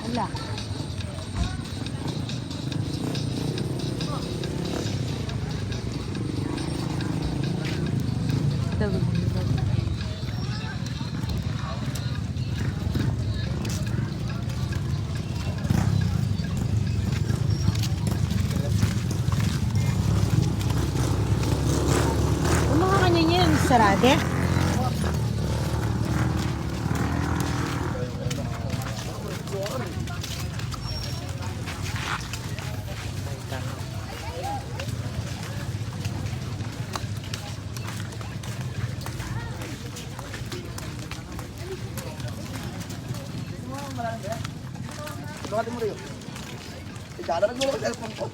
Ala. Yung mga kanya yun, sarade. Bakit mo rin yun? Ikaw na nagmulong sa cellphone ko.